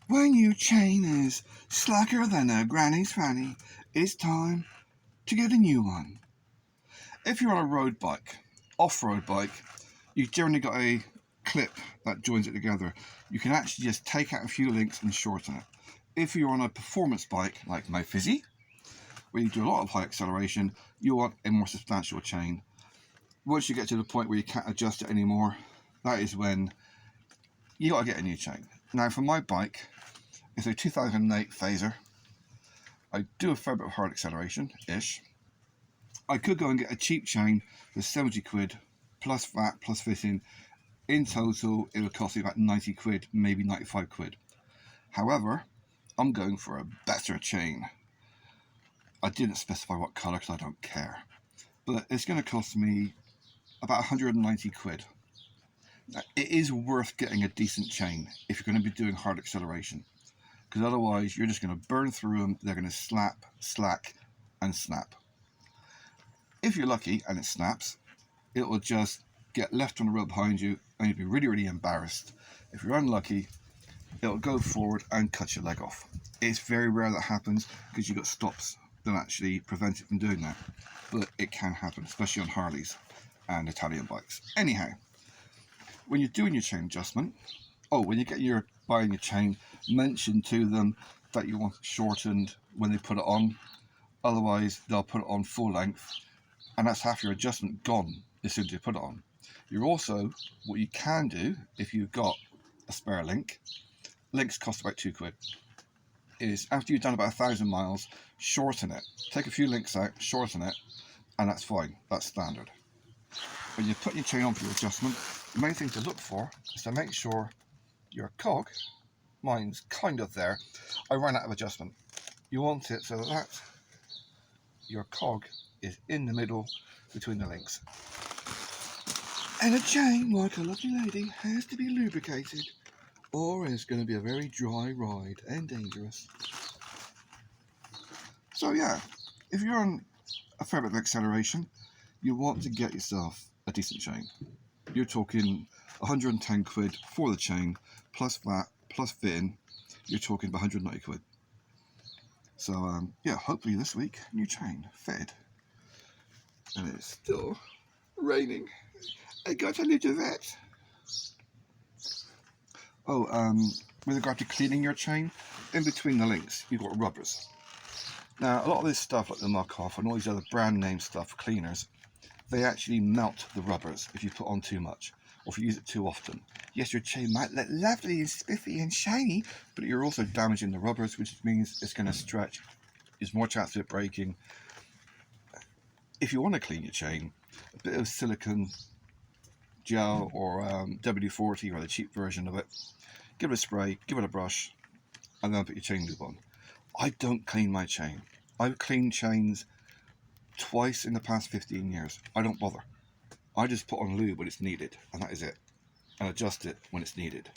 When your chain is slacker than a granny's fanny, it's time to get a new one. If you're on a road bike, off-road bike, you've generally got a clip that joins it together. You can actually just take out a few links and shorten it. If you're on a performance bike like my Fizzy, where you do a lot of high acceleration, you want a more substantial chain. Once you get to the point where you can't adjust it anymore, that is when you got to get a new chain. Now for my bike, it's a 2008 Fazer. I do a fair bit of hard acceleration-ish. I could go and get a cheap chain for 70 quid, plus VAT, plus fitting. In total, it would cost me about 90 quid, maybe 95 quid. However, I'm going for a better chain. I didn't specify what colour because I don't care. But it's going to cost me about 190 quid. Now, it is worth getting a decent chain if you're going to be doing hard acceleration, because otherwise you're just going to burn through them. They're going to slap, slack and snap. If you're lucky and it snaps, it will just get left on the road behind you and you'll be really, really embarrassed. If you're unlucky, it'll go forward and cut your leg off. It's very rare that happens because you've got stops that actually prevent it from doing that, but it can happen, especially on Harleys and Italian bikes. Anyhow, when you're doing your chain adjustment, when you're buying your chain, mention to them that you want it shortened when they put it on. Otherwise, they'll put it on full length, and that's half your adjustment gone as soon as you put it on. You're also, what you can do if you've got a spare link, links cost about 2 quid, is after you've done about 1,000 miles, shorten it. Take a few links out, shorten it, and that's fine. That's standard. When you put your chain on for your adjustment, the main thing to look for is to make sure your cog, mine's kind of there, I ran out of adjustment. You want it so that your cog is in the middle between the links. And a chain, like a lovely lady, has to be lubricated, or it's going to be a very dry ride and dangerous. So yeah, if you're on a fair bit of acceleration, you want to get yourself a decent chain. You're talking 110 quid for the chain, plus VAT, plus fitting. You're talking about 190 quid. So yeah, hopefully this week, new chain, fitted. And it's still raining. I got to leave the vet. With regard to cleaning your chain, in between the links, you've got rubbers. Now, a lot of this stuff, like the knockoff and all these other brand name stuff, cleaners, they actually melt the rubbers if you put on too much, or if you use it too often. Yes, your chain might look lovely and spiffy and shiny, but you're also damaging the rubbers, which means it's going to stretch. There's more chance of it breaking. If you want to clean your chain, a bit of silicone gel or WD-40 or the cheap version of it, give it a spray, give it a brush, and then put your chain lube on. I don't clean my chain. I've cleaned chains twice in the past 15 years. I don't bother. I just put on lube when it's needed, and that is it, and adjust it when it's needed.